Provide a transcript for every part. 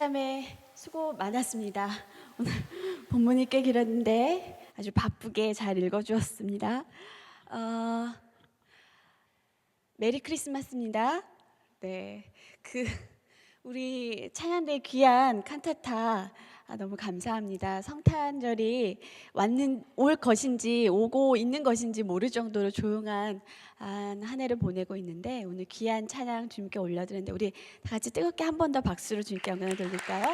그다음에 수고 많았습니다. 오늘 본문이 꽤 길었는데 아주 바쁘게 잘 읽어주었습니다. 메리 크리스마스입니다. 네, 우리 찬양대 귀한 칸타타 너무 감사합니다. 성탄절이 올 것인지 오고 있는 것인지 모를 정도로 조용한 한 해를 보내고 있는데 오늘 귀한 찬양 주님께 올려드렸는데 우리 다 같이 뜨겁게 한 번 더 박수로 주님께 영광을 돌릴까요?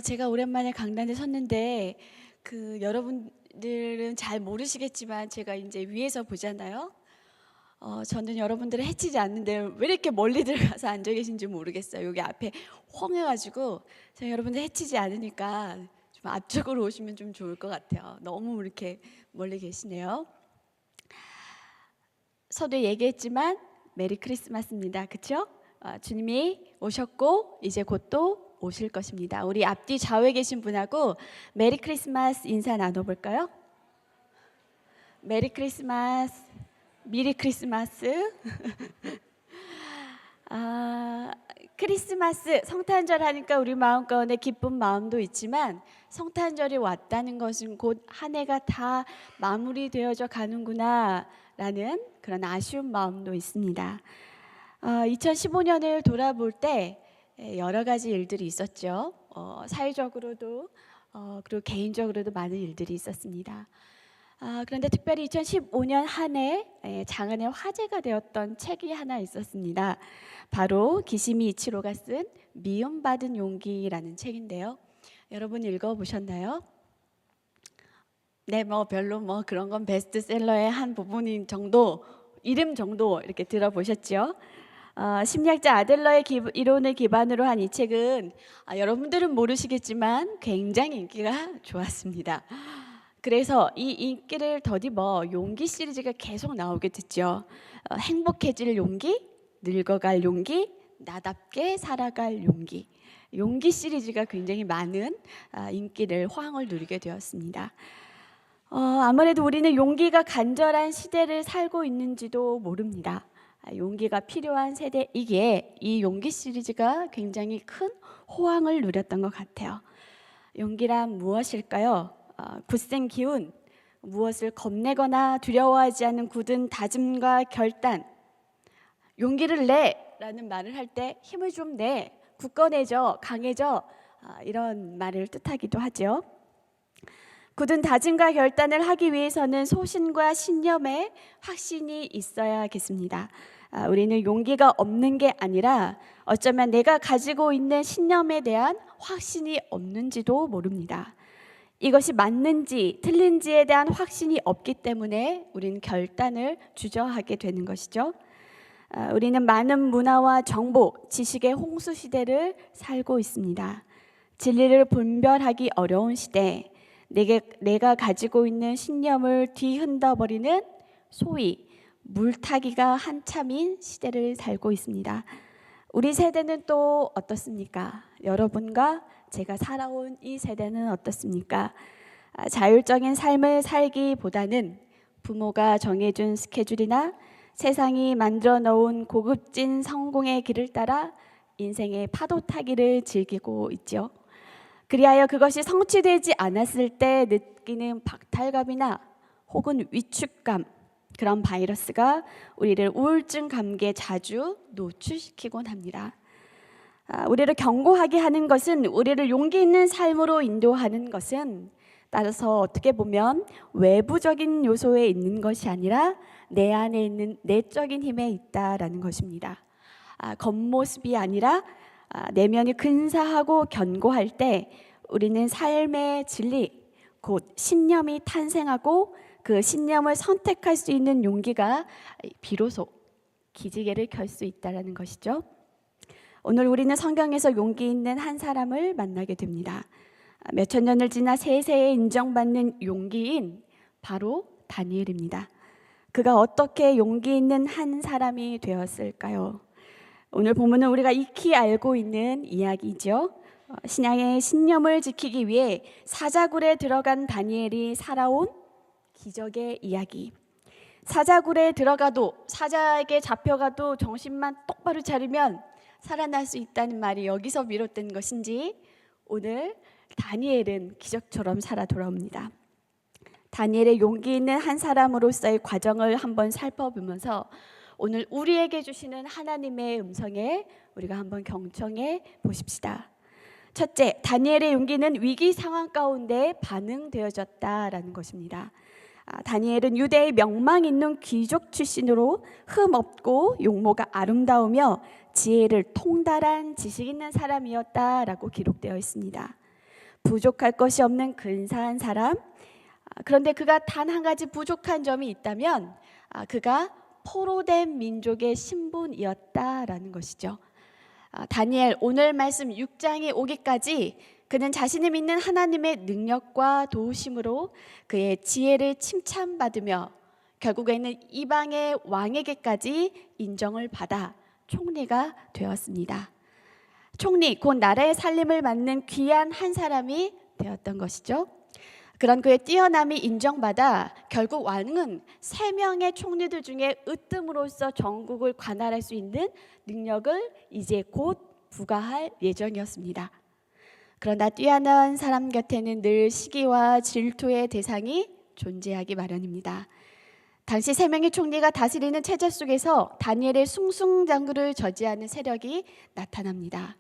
제가 오랜만에 강단에 섰는데 여러분들은 잘 모르시겠지만 제가 이제 위에서 보잖아요. 저는 여러분들을 해치지 않는데 왜 이렇게 멀리 들어가서 앉아 계신지 모르겠어요. 여기 앞에 홍해가지고 제가 여러분들 해치지 않으니까 좀 앞쪽으로 오시면 좀 좋을 것 같아요. 너무 이렇게 멀리 계시네요. 서두에 얘기했지만 메리 크리스마스입니다. 그렇죠? 주님이 오셨고 이제 곧 또 오실 것입니다. 우리 앞뒤 좌우에 계신 분하고 메리 크리스마스 인사 나눠볼까요? 메리 크리스마스, 미리 크리스마스. 크리스마스, 성탄절 하니까 우리 마음 가운데 기쁜 마음도 있지만 성탄절이 왔다는 것은 곧 한 해가 다 마무리되어져 가는구나 라는 그런 아쉬운 마음도 있습니다. 2015년을 돌아볼 때 여러 가지 일들이 있었죠. 사회적으로도 그리고 개인적으로도 많은 일들이 있었습니다. 그런데 특별히 2015년 한 해 장안의 화제가 되었던 책이 하나 있었습니다. 바로 기시미 이치로가 쓴 미움받은 용기라는 책인데요. 여러분 읽어보셨나요? 네, 별로 그런 건 베스트셀러의 한 부분인 정도, 이름 정도 이렇게 들어보셨죠? 심리학자 아들러의 이론을 기반으로 한 이 책은 여러분들은 모르시겠지만 굉장히 인기가 좋았습니다. 그래서 이 인기를 더디어 용기 시리즈가 계속 나오게 됐죠. 행복해질 용기, 늙어갈 용기, 나답게 살아갈 용기. 용기 시리즈가 굉장히 많은 인기를 호황을 누리게 되었습니다. 아무래도 우리는 용기가 간절한 시대를 살고 있는지도 모릅니다. 용기가 필요한 세대이기에 이 용기 시리즈가 굉장히 큰 호황을 누렸던 것 같아요. 용기란 무엇일까요? 굳센 기운, 무엇을 겁내거나 두려워하지 않는 굳은 다짐과 결단. 용기를 내 라는 말을 할 때 힘을 좀 내, 굳건해져, 강해져, 이런 말을 뜻하기도 하죠. 굳은 다짐과 결단을 하기 위해서는 소신과 신념에 확신이 있어야겠습니다. 우리는 용기가 없는 게 아니라 어쩌면 내가 가지고 있는 신념에 대한 확신이 없는지도 모릅니다. 이것이 맞는지 틀린지에 대한 확신이 없기 때문에 우리는 결단을 주저하게 되는 것이죠. 우리는 많은 문화와 정보, 지식의 홍수 시대를 살고 있습니다. 진리를 분별하기 어려운 시대, 내가 가지고 있는 신념을 뒤흔들어버리는 소위 물타기가 한참인 시대를 살고 있습니다. 우리 세대는 또 어떻습니까? 여러분과 제가 살아온 이 세대는 어떻습니까? 자율적인 삶을 살기보다는 부모가 정해준 스케줄이나 세상이 만들어 놓은 고급진 성공의 길을 따라 인생의 파도 타기를 즐기고 있죠. 그리하여 그것이 성취되지 않았을 때 느끼는 박탈감이나 혹은 위축감, 그런 바이러스가 우리를 우울증 감기에 자주 노출시키곤 합니다. 우리를 견고하게 하는 것은, 우리를 용기 있는 삶으로 인도하는 것은 따라서 어떻게 보면 외부적인 요소에 있는 것이 아니라 내 안에 있는 내적인 힘에 있다라는 것입니다. 겉모습이 아니라 내면이 근사하고 견고할 때 우리는 삶의 진리, 곧 신념이 탄생하고 그 신념을 선택할 수 있는 용기가 비로소 기지개를 켤 수 있다는 것이죠. 오늘 우리는 성경에서 용기 있는 한 사람을 만나게 됩니다. 몇천 년을 지나 세세에 인정받는 용기인 바로 다니엘입니다. 그가 어떻게 용기 있는 한 사람이 되었을까요? 오늘 본문은 우리가 익히 알고 있는 이야기죠. 신앙의 신념을 지키기 위해 사자굴에 들어간 다니엘이 살아온 기적의 이야기. 사자굴에 들어가도, 사자에게 잡혀가도 정신만 똑바로 차리면 살아날 수 있다는 말이 여기서 비롯된 것인지 오늘 다니엘은 기적처럼 살아 돌아옵니다. 다니엘의 용기 있는 한 사람으로서의 과정을 한번 살펴보면서 오늘 우리에게 주시는 하나님의 음성에 우리가 한번 경청해 보십시다. 첫째, 다니엘의 용기는 위기 상황 가운데 반응되어졌다라는 것입니다. 다니엘은 유대의 명망 있는 귀족 출신으로 흠없고 용모가 아름다우며 지혜를 통달한 지식 있는 사람이었다라고 기록되어 있습니다. 부족할 것이 없는 근사한 사람. 그런데 그가 단 한 가지 부족한 점이 있다면 그가 포로된 민족의 신분이었다라는 것이죠. 다니엘 오늘 말씀 6장에 오기까지 그는 자신이 믿는 하나님의 능력과 도우심으로 그의 지혜를 칭찬받으며 결국에는 이방의 왕에게까지 인정을 받아 총리가 되었습니다. 총리, 곧 나라의 살림을 맡는 귀한 한 사람이 되었던 것이죠. 그런 그의 뛰어남이 인정받아 결국 왕은 3명의 총리들 중에 으뜸으로써 전국을 관할할 수 있는 능력을 이제 곧 부과할 예정이었습니다. 그러나 뛰어난 사람 곁에는 늘 시기와 질투의 대상이 존재하기 마련입니다. 당시 3명의 총리가 다스리는 체제 속에서 다니엘의 숭숭장구를 저지하는 세력이 나타납니다.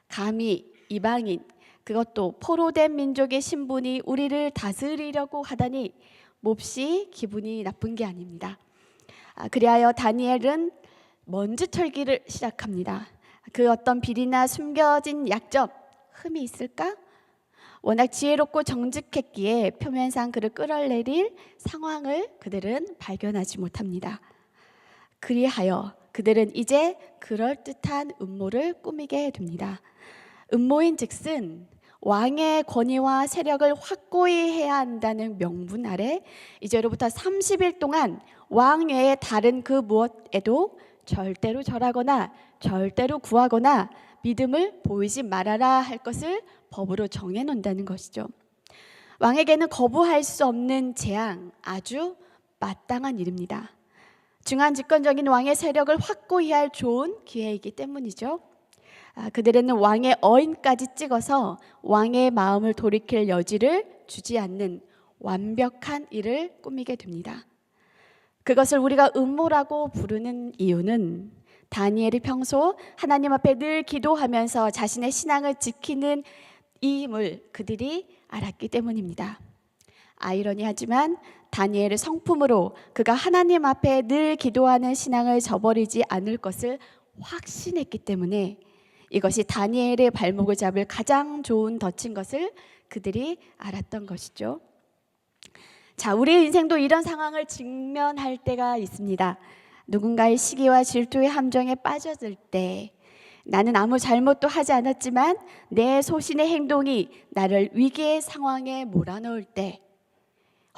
감히 이방인, 그것도 포로된 민족의 신분이 우리를 다스리려고 하다니 몹시 기분이 나쁜 게 아닙니다. 그리하여 다니엘은 먼지 털기를 시작합니다. 그 어떤 비리나 숨겨진 약점, 흠이 있을까? 워낙 지혜롭고 정직했기에 표면상 그를 끌어내릴 상황을 그들은 발견하지 못합니다. 그리하여 그들은 이제 그럴듯한 음모를 꾸미게 됩니다. 음모인 즉슨 왕의 권위와 세력을 확고히 해야 한다는 명분 아래 이제로부터 30일 동안 왕 외에 다른 그 무엇에도 절대로 절하거나 절대로 구하거나 믿음을 보이지 말아라 할 것을 법으로 정해놓는다는 것이죠. 왕에게는 거부할 수 없는 재앙, 아주 마땅한 일입니다. 중한 집권적인 왕의 세력을 확고히 할 좋은 기회이기 때문이죠. 그들은 왕의 어인까지 찍어서 왕의 마음을 돌이킬 여지를 주지 않는 완벽한 일을 꾸미게 됩니다. 그것을 우리가 음모라고 부르는 이유는 다니엘이 평소 하나님 앞에 늘 기도하면서 자신의 신앙을 지키는 이임을 그들이 알았기 때문입니다. 아이러니하지만 다니엘의 성품으로 그가 하나님 앞에 늘 기도하는 신앙을 저버리지 않을 것을 확신했기 때문에 이것이 다니엘의 발목을 잡을 가장 좋은 덫인 것을 그들이 알았던 것이죠. 자, 우리의 인생도 이런 상황을 직면할 때가 있습니다. 누군가의 시기와 질투의 함정에 빠져들 때, 나는 아무 잘못도 하지 않았지만 내 소신의 행동이 나를 위기의 상황에 몰아넣을 때,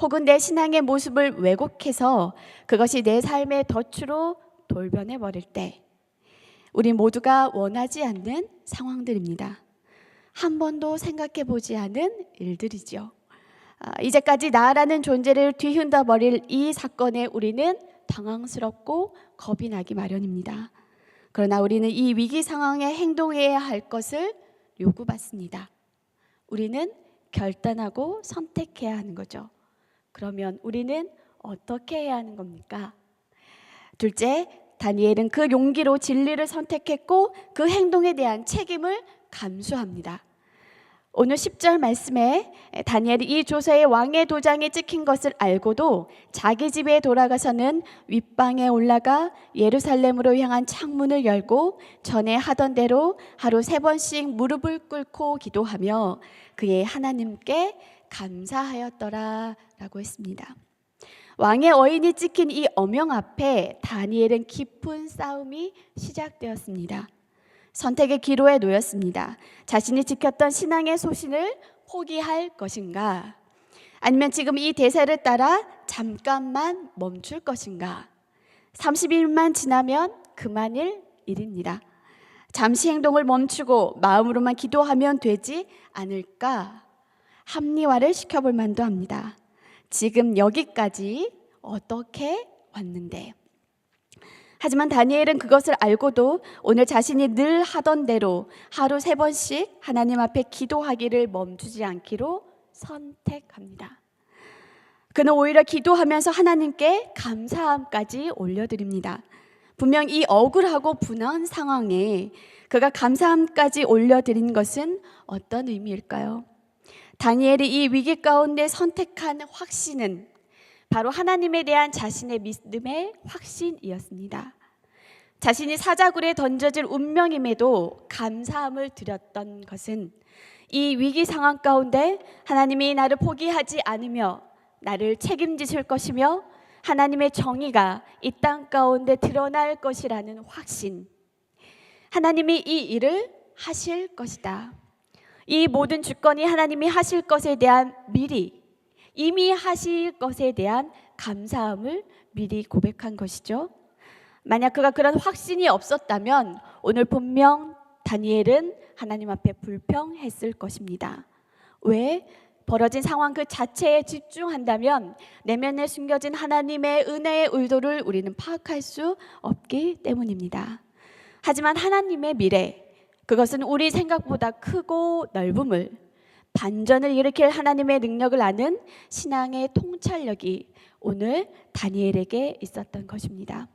혹은 내 신앙의 모습을 왜곡해서 그것이 내 삶의 덫으로 돌변해 버릴 때, 우리 모두가 원하지 않는 상황들입니다. 한 번도 생각해 보지 않은 일들이죠. 이제까지 나라는 존재를 뒤흔들어 버릴 이 사건에 우리는 당황스럽고 겁이 나기 마련입니다. 그러나 우리는 이 위기 상황에 행동해야 할 것을 요구받습니다. 우리는 결단하고 선택해야 하는 거죠. 그러면 우리는 어떻게 해야 하는 겁니까? 둘째, 다니엘은 그 용기로 진리를 선택했고 그 행동에 대한 책임을 감수합니다. 오늘 10절 말씀에 다니엘이 이 조서에 왕의 도장에 찍힌 것을 알고도 자기 집에 돌아가서는 윗방에 올라가 예루살렘으로 향한 창문을 열고 전에 하던 대로 하루 3번씩 무릎을 꿇고 기도하며 그의 하나님께 감사하였더라 라고 했습니다. 왕의 어인이 찍힌 이 어명 앞에 다니엘은 깊은 싸움이 시작되었습니다. 선택의 기로에 놓였습니다. 자신이 지켰던 신앙의 소신을 포기할 것인가? 아니면 지금 이 대세를 따라 잠깐만 멈출 것인가? 30일만 지나면 그만일 일입니다. 잠시 행동을 멈추고 마음으로만 기도하면 되지 않을까? 합리화를 시켜볼 만도 합니다. 지금 여기까지 어떻게 왔는데, 하지만 다니엘은 그것을 알고도 오늘 자신이 늘 하던 대로 하루 3번씩 하나님 앞에 기도하기를 멈추지 않기로 선택합니다. 그는 오히려 기도하면서 하나님께 감사함까지 올려드립니다. 분명 이 억울하고 분한 상황에 그가 감사함까지 올려드린 것은 어떤 의미일까요? 다니엘이 이 위기 가운데 선택한 확신은 바로 하나님에 대한 자신의 믿음의 확신이었습니다. 자신이 사자굴에 던져질 운명임에도 감사함을 드렸던 것은 이 위기 상황 가운데 하나님이 나를 포기하지 않으며 나를 책임지실 것이며 하나님의 정의가 이 땅 가운데 드러날 것이라는 확신, 하나님이 이 일을 하실 것이다, 이 모든 주권이 하나님이 하실 것에 대한 미리 이미 하실 것에 대한 감사함을 미리 고백한 것이죠. 만약 그가 그런 확신이 없었다면 오늘 분명 다니엘은 하나님 앞에 불평했을 것입니다. 왜? 벌어진 상황 그 자체에 집중한다면 내면에 숨겨진 하나님의 은혜의 의도를 우리는 파악할 수 없기 때문입니다. 하지만 하나님의 미래, 그것은 우리 생각보다 크고 넓음을, 반전을 일으킬 하나님의 능력을 아는 신앙의 통찰력이 오늘 다니엘에게 있었던 것입니다.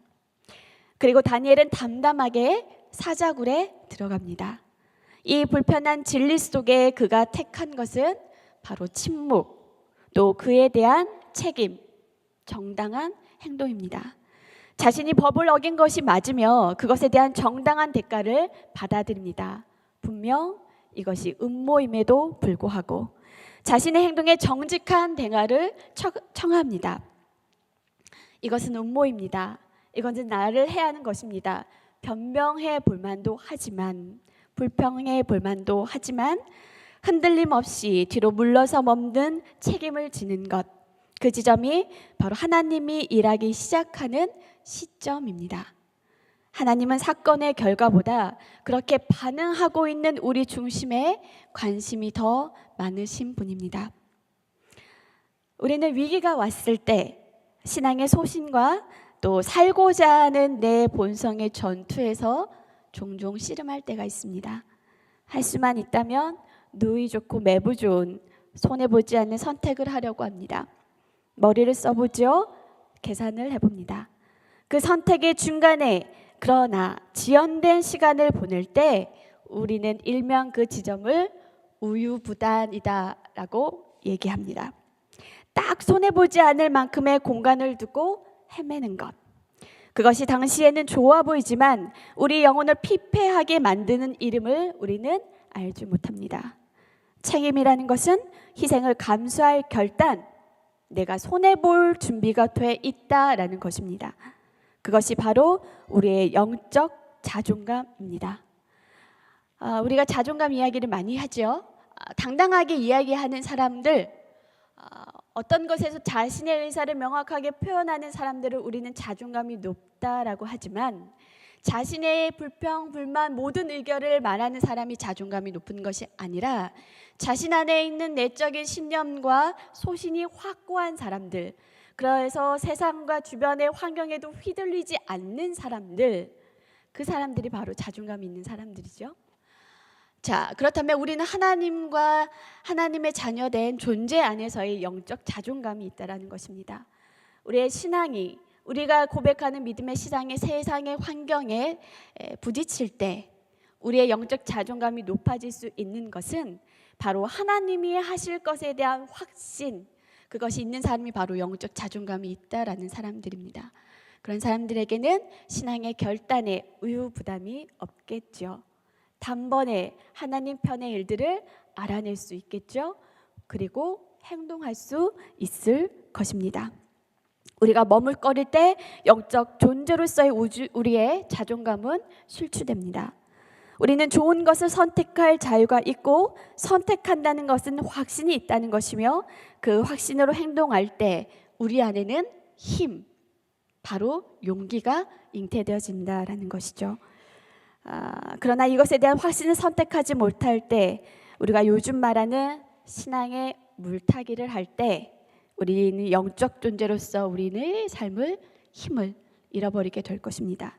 그리고 다니엘은 담담하게 사자굴에 들어갑니다. 이 불편한 진리 속에 그가 택한 것은 바로 침묵, 또 그에 대한 책임, 정당한 행동입니다. 자신이 법을 어긴 것이 맞으며 그것에 대한 정당한 대가를 받아들입니다. 분명 이것이 음모임에도 불구하고 자신의 행동에 정직한 대가를 청합니다. 이것은 음모입니다. 이것은 나를 해하는 것입니다. 변명해 볼 만도 하지만, 불평해 볼 만도 하지만 흔들림 없이 뒤로 물러서 멈는 책임을 지는 것, 그 지점이 바로 하나님이 일하기 시작하는 시점입니다. 하나님은 사건의 결과보다 그렇게 반응하고 있는 우리 중심에 관심이 더 많으신 분입니다. 우리는 위기가 왔을 때 신앙의 소신과 또 살고자 하는 내 본성의 전투에서 종종 씨름할 때가 있습니다. 할 수만 있다면 누이 좋고 매부 좋은, 손해보지 않는 선택을 하려고 합니다. 머리를 써보죠. 계산을 해봅니다. 그 선택의 중간에 그러나 지연된 시간을 보낼 때 우리는 일명 그 지점을 우유부단이다 라고 얘기합니다. 딱 손해보지 않을 만큼의 공간을 두고 헤매는 것, 그것이 당시에는 좋아 보이지만 우리 영혼을 피폐하게 만드는 이름을 우리는 알지 못합니다. 책임이라는 것은 희생을 감수할 결단, 내가 손해볼 준비가 돼 있다라는 것입니다. 그것이 바로 우리의 영적 자존감입니다. 우리가 자존감 이야기를 많이 하죠. 당당하게 이야기하는 사람들, 어떤 것에서 자신의 의사를 명확하게 표현하는 사람들을 우리는 자존감이 높다라고 하지만 자신의 불평, 불만, 모든 의견을 말하는 사람이 자존감이 높은 것이 아니라 자신 안에 있는 내적인 신념과 소신이 확고한 사람들, 그래서 세상과 주변의 환경에도 휘둘리지 않는 사람들, 그 사람들이 바로 자존감이 있는 사람들이죠. 자, 그렇다면 우리는 하나님과 하나님의 자녀된 존재 안에서의 영적 자존감이 있다는 것입니다. 우리의 신앙이, 우리가 고백하는 믿음의 시장의 세상의 환경에 부딪힐 때 우리의 영적 자존감이 높아질 수 있는 것은 바로 하나님이 하실 것에 대한 확신, 그것이 있는 사람이 바로 영적 자존감이 있다라는 사람들입니다. 그런 사람들에게는 신앙의 결단에 우유부담이 없겠죠. 단번에 하나님 편의 일들을 알아낼 수 있겠죠. 그리고 행동할 수 있을 것입니다. 우리가 머물거릴 때 영적 존재로서의 우리의 자존감은 실추됩니다. 우리는 좋은 것을 선택할 자유가 있고 선택한다는 것은 확신이 있다는 것이며 그 확신으로 행동할 때 우리 안에는 힘, 바로 용기가 잉태되어진다라는 것이죠. 그러나 이것에 대한 확신을 선택하지 못할 때, 우리가 요즘 말하는 신앙의 물타기를 할 때 우리는 영적 존재로서 우리의 삶을 힘을 잃어버리게 될 것입니다.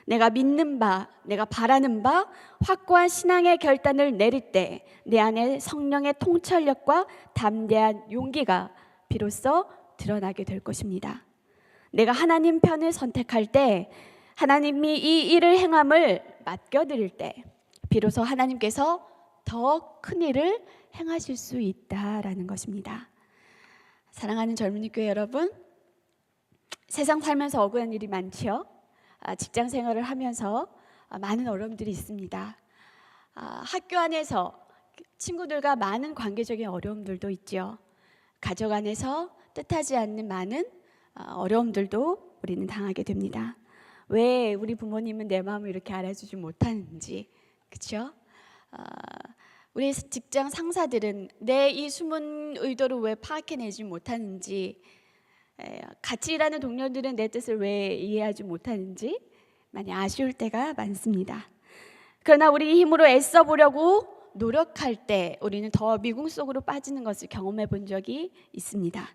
내가 믿는 바, 내가 바라는 바, 확고한 신앙의 결단을 내릴 때 내 안에 성령의 통찰력과 담대한 용기가 비로소 드러나게 될 것입니다. 내가 하나님 편을 선택할 때, 하나님이 이 일을 행함을 맡겨드릴 때 비로소 하나님께서 더 큰 일을 행하실 수 있다라는 것입니다. 사랑하는 젊은이 교회 여러분, 세상 살면서 억울한 일이 많지요. 직장 생활을 하면서 많은 어려움들이 있습니다. 학교 안에서 친구들과 많은 관계적인 어려움들도 있죠. 가족 안에서 뜻하지 않는 많은 어려움들도 우리는 당하게 됩니다. 왜 우리 부모님은 내 마음을 이렇게 알아주지 못하는지, 그렇죠? 우리 직장 상사들은 내 이 숨은 의도를 왜 파악해내지 못하는지, 같이 일하는 동료들은 내 뜻을 왜 이해하지 못하는지 많이 아쉬울 때가 많습니다. 그러나 우리 힘으로 애써 보려고 노력할 때 우리는 더 미궁 속으로 빠지는 것을 경험해 본 적이 있습니다.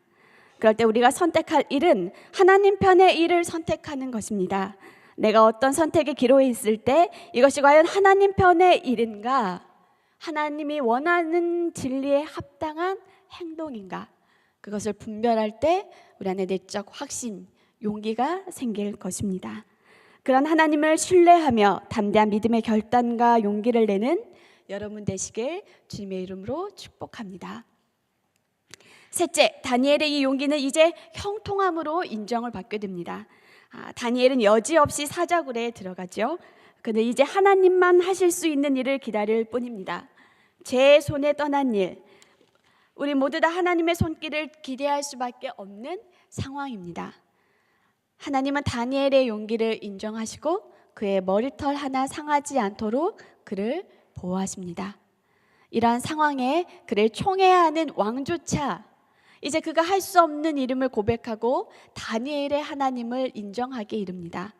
그럴 때 우리가 선택할 일은 하나님 편의 일을 선택하는 것입니다. 내가 어떤 선택에 기로에 있을 때 이것이 과연 하나님 편의 일인가, 하나님이 원하는 진리에 합당한 행동인가, 그것을 분별할 때 우리 안에 내적 확신, 용기가 생길 것입니다. 그런 하나님을 신뢰하며 담대한 믿음의 결단과 용기를 내는 여러분 되시길 주님의 이름으로 축복합니다. 셋째, 다니엘의 이 용기는 이제 형통함으로 인정을 받게 됩니다. 다니엘은 여지없이 사자굴에 들어가죠. 그는 이제 하나님만 하실 수 있는 일을 기다릴 뿐입니다. 제 손에 떠난 일, 우리 모두 다 하나님의 손길을 기대할 수밖에 없는 상황입니다. 하나님은 다니엘의 용기를 인정하시고 그의 머리털 하나 상하지 않도록 그를 보호하십니다. 이러한 상황에 그를 총애해야 하는 왕조차 이제 그가 할 수 없는 이름을 고백하고 다니엘의 하나님을 인정하게 이릅니다.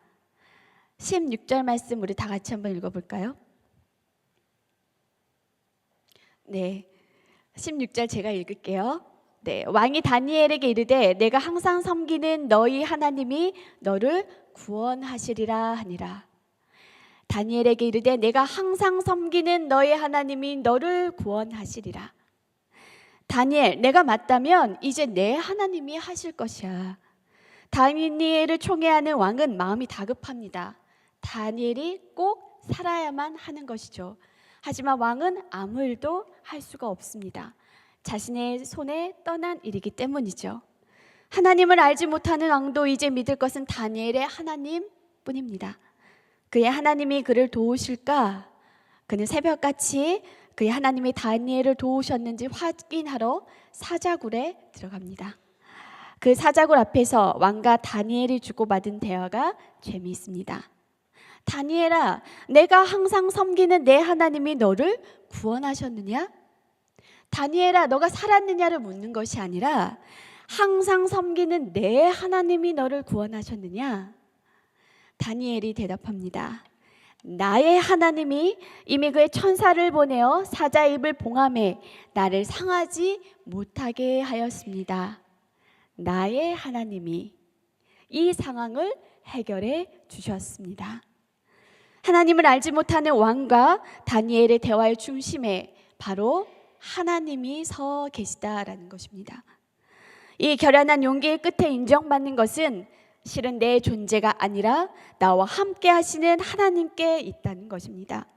16절 말씀 우리 다 같이 한번 읽어볼까요? 네, 16절 제가 읽을게요. 네, 왕이 다니엘에게 이르되 내가 항상 섬기는 너희 하나님이 너를 구원하시리라 하니라. 다니엘에게 이르되 내가 항상 섬기는 너희 하나님이 너를 구원하시리라. 다니엘, 내가 맞다면 이제 내 하나님이 하실 것이야. 다니엘을 총애하는 왕은 마음이 다급합니다. 다니엘이 꼭 살아야만 하는 것이죠. 하지만 왕은 아무 일도 할 수가 없습니다. 자신의 손에 떠난 일이기 때문이죠. 하나님을 알지 못하는 왕도 이제 믿을 것은 다니엘의 하나님뿐입니다. 그의 하나님이 그를 도우실까? 그는 새벽같이 그의 하나님이 다니엘을 도우셨는지 확인하러 사자굴에 들어갑니다. 그 사자굴 앞에서 왕과 다니엘이 주고받은 대화가 재미있습니다. 다니엘아, 내가 항상 섬기는 내 하나님이 너를 구원하셨느냐? 다니엘아, 너가 살았느냐를 묻는 것이 아니라 항상 섬기는 내 하나님이 너를 구원하셨느냐? 다니엘이 대답합니다. 나의 하나님이 이미 그의 천사를 보내어 사자 입을 봉함에 나를 상하지 못하게 하였습니다. 나의 하나님이 이 상황을 해결해 주셨습니다. 하나님을 알지 못하는 왕과 다니엘의 대화의 중심에 바로 하나님이 서 계시다라는 것입니다. 이 결연한 용기의 끝에 인정받는 것은 실은 내 존재가 아니라 나와 함께 하시는 하나님께 있다는 것입니다.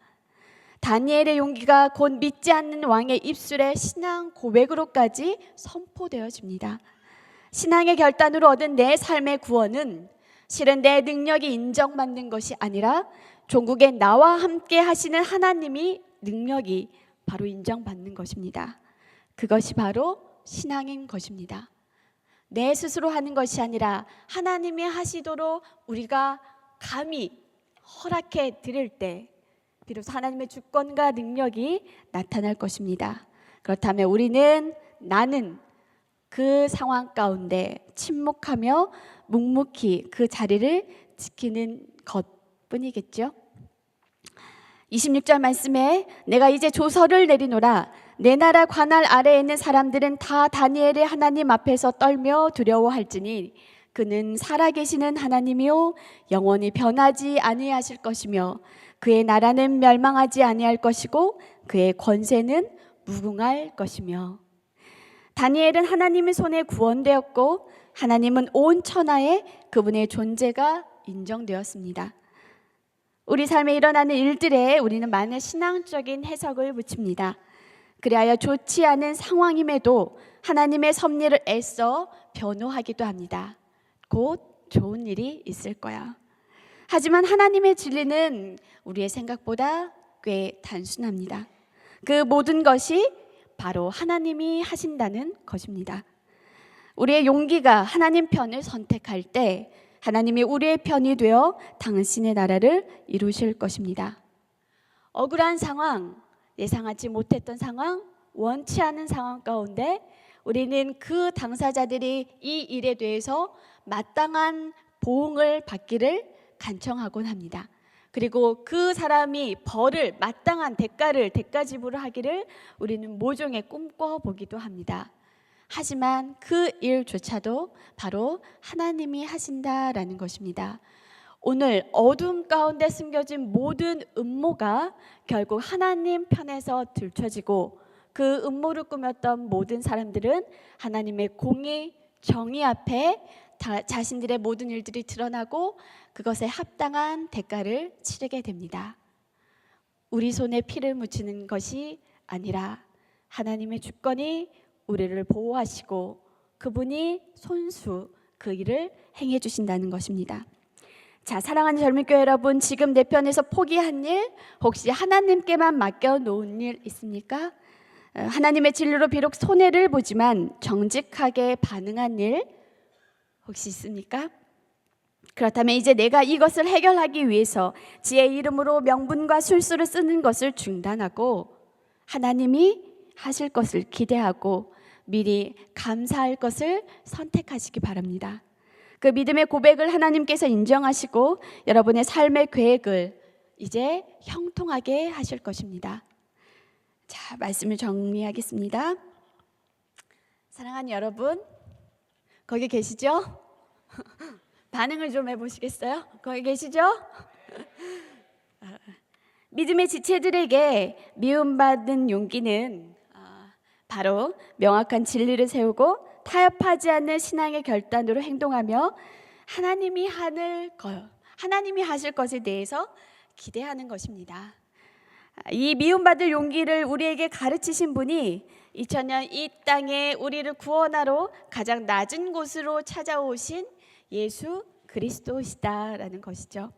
다니엘의 용기가 곧 믿지 않는 왕의 입술에 신앙 고백으로까지 선포되어집니다. 신앙의 결단으로 얻은 내 삶의 구원은 실은 내 능력이 인정받는 것이 아니라 종국에 나와 함께 하시는 하나님이 능력이 바로 인정받는 것입니다. 그것이 바로 신앙인 것입니다. 내 스스로 하는 것이 아니라 하나님이 하시도록 우리가 감히 허락해 드릴 때 비로소 하나님의 주권과 능력이 나타날 것입니다. 그렇다면 나는 그 상황 가운데 침묵하며 묵묵히 그 자리를 지키는 것뿐이겠죠. 26절 말씀에 내가 이제 조서를 내리노라. 내 나라 관할 아래에 있는 사람들은 다 다니엘의 하나님 앞에서 떨며 두려워할지니 그는 살아계시는 하나님이요 영원히 변하지 아니하실 것이며 그의 나라는 멸망하지 아니할 것이고 그의 권세는 무궁할 것이며. 다니엘은 하나님의 손에 구원되었고 하나님은 온 천하에 그분의 존재가 인정되었습니다. 우리 삶에 일어나는 일들에 우리는 많은 신앙적인 해석을 붙입니다. 그리하여 좋지 않은 상황임에도 하나님의 섭리를 애써 변호하기도 합니다. 곧 좋은 일이 있을 거야. 하지만 하나님의 진리는 우리의 생각보다 꽤 단순합니다. 그 모든 것이 바로 하나님이 하신다는 것입니다. 우리의 용기가 하나님 편을 선택할 때 하나님이 우리의 편이 되어 당신의 나라를 이루실 것입니다. 억울한 상황, 예상하지 못했던 상황, 원치 않은 상황 가운데 우리는 그 당사자들이 이 일에 대해서 마땅한 보응을 받기를 간청하곤 합니다. 그리고 그 사람이 벌을 마땅한 대가 지불을 하기를 우리는 모종의 꿈꿔보기도 합니다. 하지만 그 일조차도 바로 하나님이 하신다라는 것입니다. 오늘 어둠 가운데 숨겨진 모든 음모가 결국 하나님 편에서 들춰지고 그 음모를 꾸몄던 모든 사람들은 하나님의 공의, 정의 앞에 자신들의 모든 일들이 드러나고 그것에 합당한 대가를 치르게 됩니다. 우리 손에 피를 묻히는 것이 아니라 하나님의 주권이 우리를 보호하시고 그분이 손수 그 일을 행해 주신다는 것입니다. 자, 사랑하는 젊은교회 여러분, 지금 내 편에서 포기한 일, 혹시 하나님께만 맡겨놓은 일 있습니까? 하나님의 진리로 비록 손해를 보지만 정직하게 반응한 일 혹시 있습니까? 그렇다면 이제 내가 이것을 해결하기 위해서 지혜의 이름으로 명분과 술수를 쓰는 것을 중단하고 하나님이 하실 것을 기대하고 미리 감사할 것을 선택하시기 바랍니다. 그 믿음의 고백을 하나님께서 인정하시고 여러분의 삶의 계획을 이제 형통하게 하실 것입니다. 자, 말씀을 정리하겠습니다. 사랑하는 여러분, 거기 계시죠? 반응을 좀 해보시겠어요? 거기 계시죠? 믿음의 지체들에게 미움받는 용기는 바로 명확한 진리를 세우고 타협하지 않는 신앙의 결단으로 행동하며 하나님이 하실 것에 대해서 기대하는 것입니다. 이 미움받을 용기를 우리에게 가르치신 분이 2000년 이 땅에 우리를 구원하러 가장 낮은 곳으로 찾아오신 예수 그리스도시다라는 것이죠.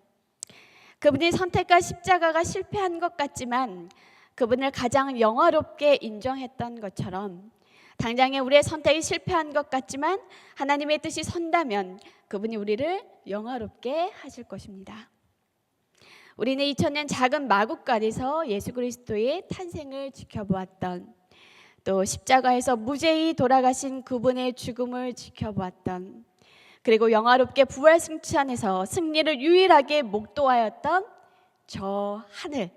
그분의 선택과 십자가가 실패한 것 같지만 그분을 가장 영화롭게 인정했던 것처럼 당장에 우리의 선택이 실패한 것 같지만 하나님의 뜻이 선다면 그분이 우리를 영화롭게 하실 것입니다. 우리는 2000년 작은 마국간에서 예수 그리스도의 탄생을 지켜보았던, 또 십자가에서 무죄히 돌아가신 그분의 죽음을 지켜보았던, 그리고 영화롭게 부활 승천에서 승리를 유일하게 목도하였던 저 하늘,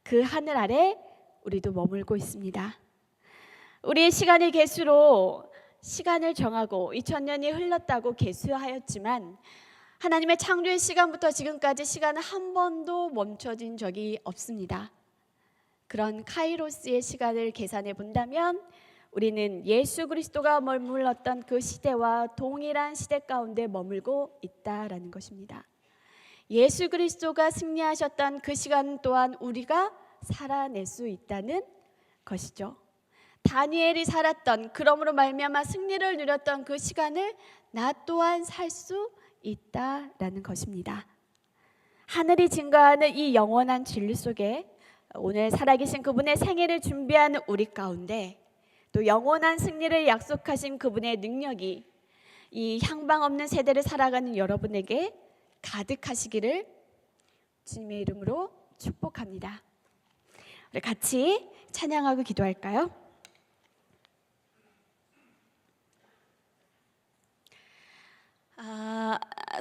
그 하늘 아래 우리도 머물고 있습니다. 우리의 시간의 개수로 시간을 정하고 2000년이 흘렀다고 계수하였지만 하나님의 창조의 시간부터 지금까지 시간은 한 번도 멈춰진 적이 없습니다. 그런 카이로스의 시간을 계산해 본다면 우리는 예수 그리스도가 머물렀던 그 시대와 동일한 시대 가운데 머물고 있다라는 것입니다. 예수 그리스도가 승리하셨던 그 시간 또한 우리가 살아낼 수 있다는 것이죠. 다니엘이 살았던, 그러므로 말미암아 승리를 누렸던 그 시간을 나 또한 살 수 있다라는 것입니다. 하늘이 증거하는 이 영원한 진리 속에 오늘 살아계신 그분의 생애를 준비하는 우리 가운데 또 영원한 승리를 약속하신 그분의 능력이 이 향방 없는 세대를 살아가는 여러분에게 가득하시기를 주님의 이름으로 축복합니다. 우리 같이 찬양하고 기도할까요?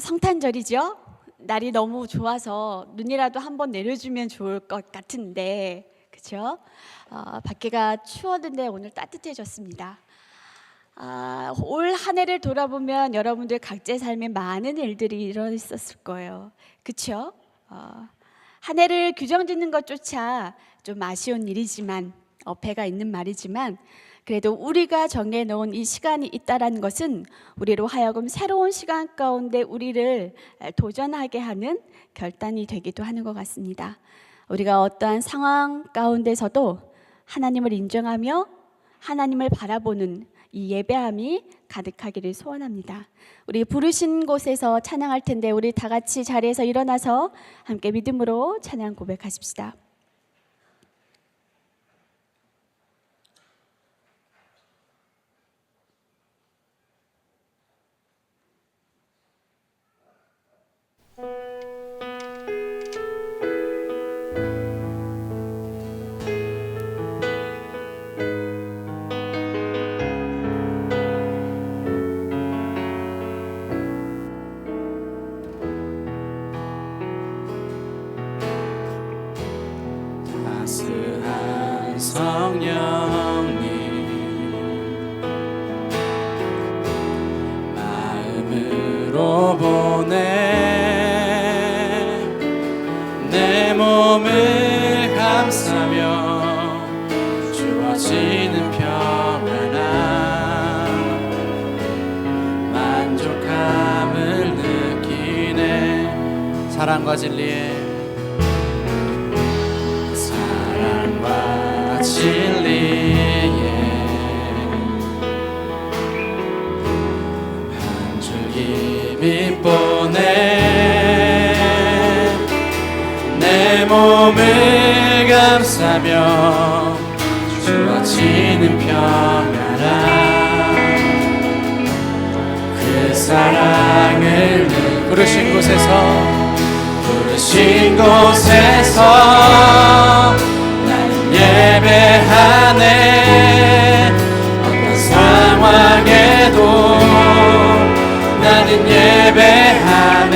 성탄절이죠. 날이 너무 좋아서 눈이라도 한번 내려주면 좋을 것 같은데, 그렇죠? 밖에가 추웠는데 오늘 따뜻해졌습니다. 올 한 해를 돌아보면 여러분들 각자의 삶에 많은 일들이 일어났었을 거예요. 그렇죠? 한 해를 규정짓는 것조차 좀 아쉬운 일이지만 어폐가 있는 말이지만 그래도 우리가 정해놓은 이 시간이 있다라는 것은 우리로 하여금 새로운 시간 가운데 우리를 도전하게 하는 결단이 되기도 하는 것 같습니다. 우리가 어떠한 상황 가운데서도 하나님을 인정하며 하나님을 바라보는 이 예배함이 가득하기를 소원합니다. 우리 부르신 곳에서 찬양할 텐데 우리 다 같이 자리에서 일어나서 함께 믿음으로 찬양 고백하십시다. 따스한 성령님 마음으로 보내 내 몸을 감싸며 주어지는 평안함 만족함을 느끼네. 사랑과 진리에 진리에 한 줄기 빛 보내 내 몸을 감싸며 주어지는 평안함 그 사랑을 부르신 곳에서 예배하네. 어떤 상황에도 나는 예배하네.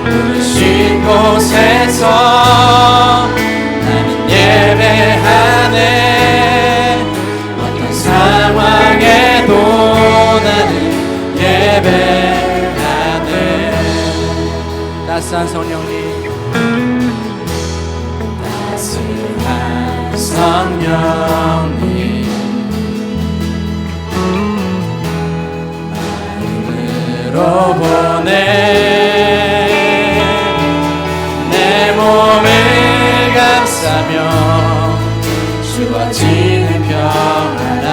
부르신 곳에서 나는 예배하네. 어떤 상황에도 나는 예배하네. 따스한 성령님 성령님 마음으로 보내 내 몸을 감싸며 주어지는 평안함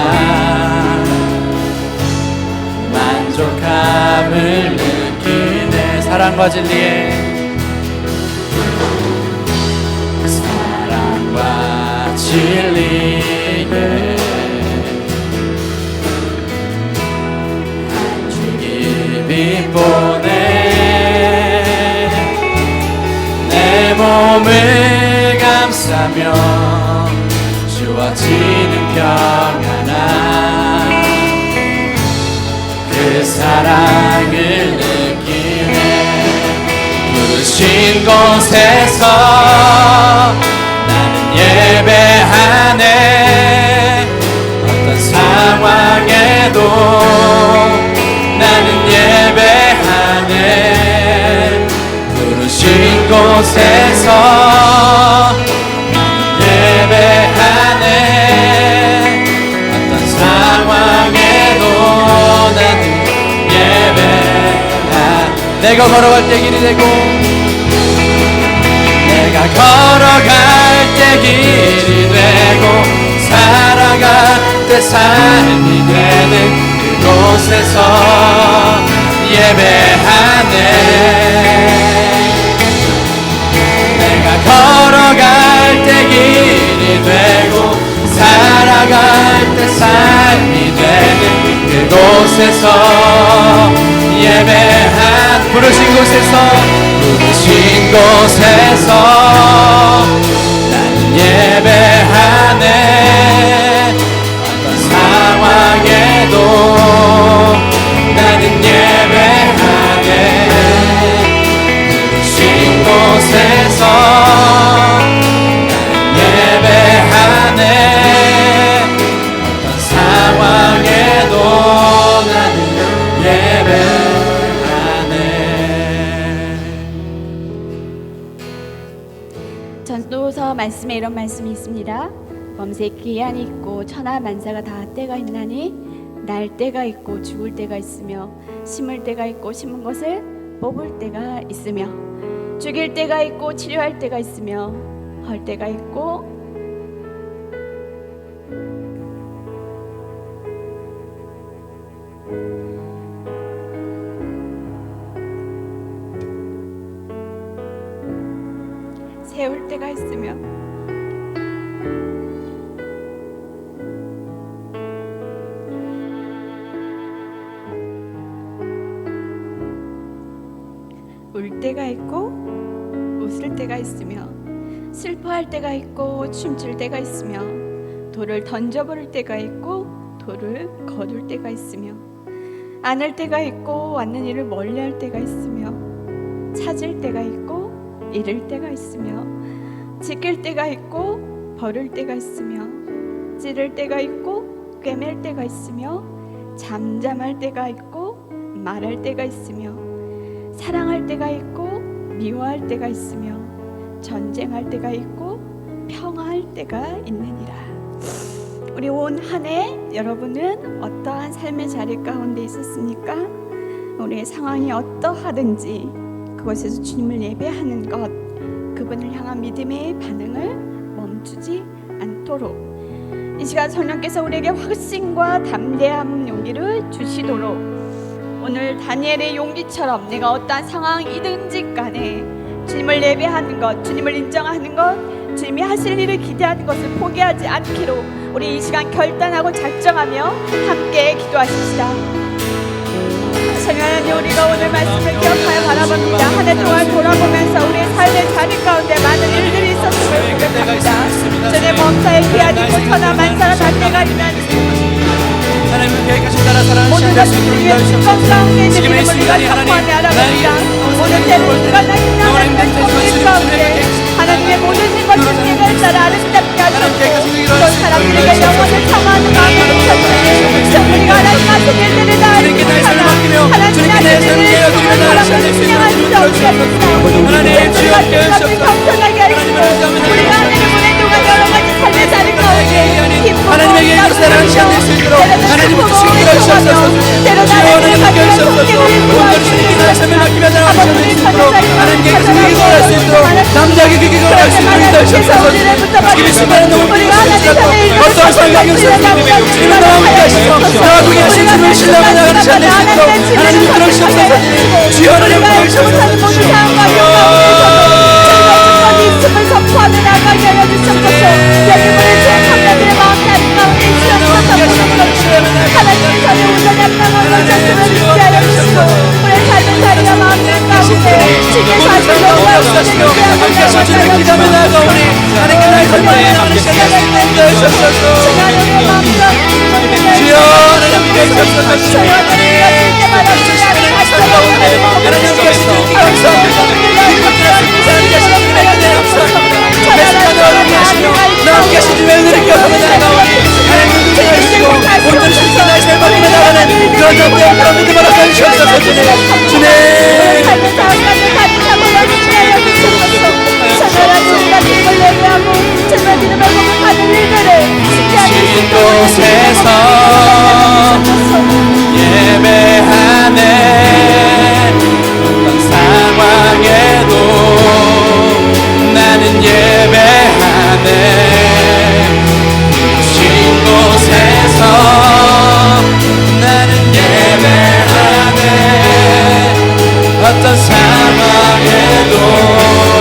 만족함을 느끼네. 사랑과 진리에 진리에 한 줄기 빛 보내 내 몸을 감싸며 주어지는 평안함 그 사랑을 느끼네. 부르신 곳에서 예배하네. 어떤 상황에도 나는 예배하네. 부르신 곳에서 예배하네. 어떤 상황에도 나는 예배하네. 내가 걸어갈 때 길이 되고 내가 걸어갈 때 길이 되고 살아갈 때 삶이 되는 그곳에서 예배하네. 내가 걸어갈 때 길이 되고 살아갈 때 삶이 되는 그곳에서 예배한 부르신 곳에서 나는 예배하네. 어떤 상황에도 나는 예배하네. 부르신 곳에서 나는 예배하네. 어떤 상황에 말씀에 이런 말씀이 있습니다. 범사에 기한이 있고 천하 만사가 다 때가 있나니 날 때가 있고 죽을 때가 있으며 심을 때가 있고 심은 것을 뽑을 때가 있으며 죽일 때가 있고 치료할 때가 있으며 헐 때가 있고 세울 때가 있으며 울 때가 있고 웃을 때가 있으며 슬퍼할 때가 있고 춤출 때가 있으며 돌을 던져버릴 때가 있고 돌을 거둘 때가 있으며 안을 때가 있고 왔는 일을 멀리할 때가 있으며 찾을 때가 있고 잃을 때가 있으며 지킬 때가 있고 버릴 때가 있으며 찌를 때가 있고 꿰맬 때가 있으며 잠잠할 때가 있고 말할 때가 있으며 사랑할 때가 있고 미워할 때가 있으며 전쟁할 때가 있고 평화할 때가 있느니라. 우리 온 한 해 여러분은 어떠한 삶의 자리 가운데 있었습니까? 우리의 상황이 어떠하든지 그곳에서 주님을 예배하는 것, 그분을 향한 믿음의 반응을 멈추지 않도록 이 시간 성령께서 우리에게 확신과 담대함 용기를 주시도록 오늘 다니엘의 용기처럼 내가 어떠한 상황이든지 간에 주님을 예배하는 것, 주님을 인정하는 것, 주님이 하실 일을 기대하는 것을 포기하지 않기로 우리 이 시간 결단하고 작정하며 함께 기도하십시다. 하나님, 우리가 오늘 말씀을 기억하여 바라봅니다. 한 해 동안 돌아보면서 우리의 삶의 자리 가운데 많은 일들이 있었음을 고백합니다. 전에 범사에 기한이 있고 천하 만사가 다 때가 있나니 하나님은 계획하신 따라 살아가는 모든 신될 수 것을 있도록 위해 인도하시옵소서. 가운데 있는 지금 이 이름을 순간이 우리가 하나님 선포하며 나에게 알아봅니다. 오늘 때는 시간과 희망을 성질 가운데 하나님의 모든 것을 계획을 따라 아름답게 하셨고 또 사람들에게 영혼을 청하는 마음을 주셨으니 우리가 하나님 앞에 일들을 다하지 못하나 하나님 앞에 일들을 청하는 사람을 신령할 수 없겠습니다. 하나님 주여 깨우시옵소서. 겸손하게 하시고 우리가 하나님 보낸 동안 여러 가지 삶의 자리 가운데 기쁘고 하나님에게 사랑하는 시간 될 수 있도록 하나님부터 신기를 하시옵소서. 주여 하나님 함께 하시옵소서. 온전히 주님께 나의 삶을 맡기며 나아가는 시간 될 수 있도록 하나님께 계속 기도할 수 있도록 남자에게 기도할 수 있도록 인도하시옵소서. 지금 이 순간에 너무 기도하시옵소서. 어떠한 상황이 없었습니다. 주님은 나와 함께 하시고 나와 함께 하신 주님을 신뢰하며 나아가는 시간 될 수 있도록 하나님 들어주시옵소서. 주여 하나님 있음을 선포하며 나가게 하여 주시옵소서. 여기 보낸 제 청년들의 마음 가운데 주옵소서. 하나님의 전에 온전히 합당하고 오셨음을 믿게 하여 주시고 우리의 삶의 자리와 마음의 가운데 주께서 하신 영광을 믿게 하여 주님을 기도하며 나아가오니 하나님께 나의 삶을 나아가는 시간 될 수 있도록 인도하시옵소서. 주여 하나님께 하시옵소서. 주여 하나님 나함께 하신 주의 은혜를 기억하며 나아가오니 하나님 인도하시고 온전히 신선 나의 삶을 맡기며 나아가는 그런 담대한 그런 믿음을 얻게 주옵소서. 주님 이곳에서 예배하네 어떤 상황에도 나는 예배하네 이곳에서 나는 예배하네 어떤 상황에도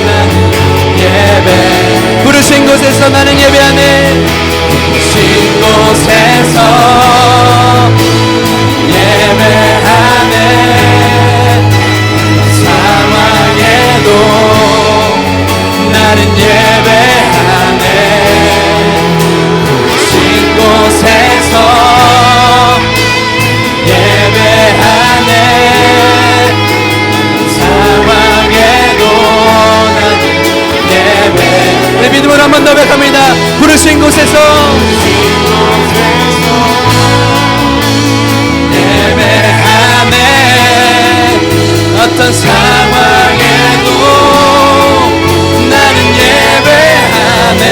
나는 예배 부르신 곳에서 나는 예배하네 부르신 곳에서 예배하네 상황에도 나는 예배하네 부르신 곳에서 예배하네 상황에도 나는 예배 우리 믿음으로 한 번 더 고백합니다. 부르신 곳에서 예배하네 어떤 상황에도 나는 예배하네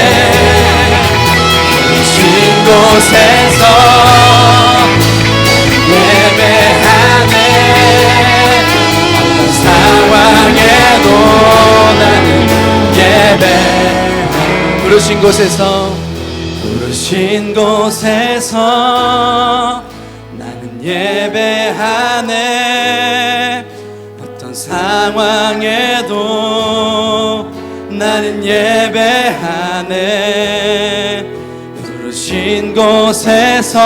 부르신 곳에서 나는 예배하네. 어떤 상황에도 나는 예배하네. 부르신 곳에서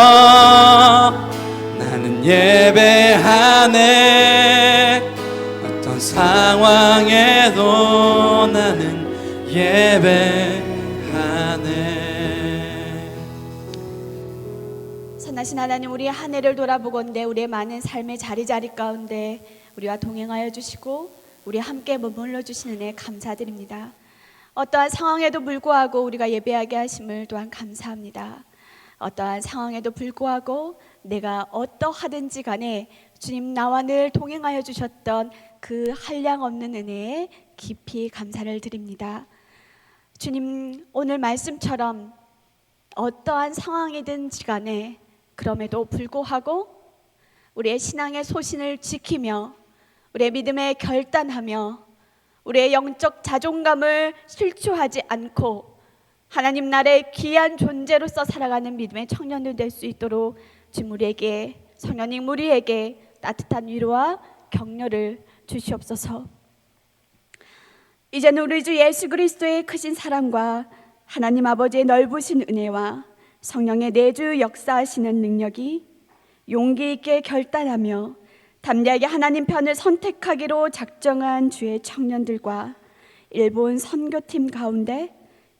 나는 예배하네. 어떤 상황에도 나는 예배하네. 선하신 하나님, 우리의 한 해를 돌아보건대 우리의 많은 삶의 자리자리 가운데 우리와 동행하여 주시고 우리 함께 머물러 주시는 애 감사드립니다. 어떠한 상황에도 불구하고 우리가 예배하게 하심을 또한 감사합니다. 어떠한 상황에도 불구하고 내가 어떠하든지 간에 주님 나와 늘 동행하여 주셨던 그 한량없는 은혜에 깊이 감사를 드립니다. 주님, 오늘 말씀처럼 어떠한 상황이든지 간에 그럼에도 불구하고 우리의 신앙의 소신을 지키며 우리의 믿음에 결단하며 우리의 영적 자존감을 실추하지 않고 하나님 나라의 귀한 존재로서 살아가는 믿음의 청년들 될 수 있도록 주님 우리에게, 성령님 우리에게 따뜻한 위로와 격려를 주시옵소서. 이제는 우리 주 예수 그리스도의 크신 사랑과 하나님 아버지의 넓으신 은혜와 성령의 내주 역사하시는 능력이 용기 있게 결단하며 담대하게 하나님 편을 선택하기로 작정한 주의 청년들과 일본 선교팀 가운데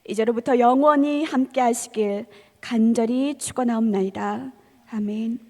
이제로부터 영원히 함께 하시길 간절히 축원하옵나이다. 아멘.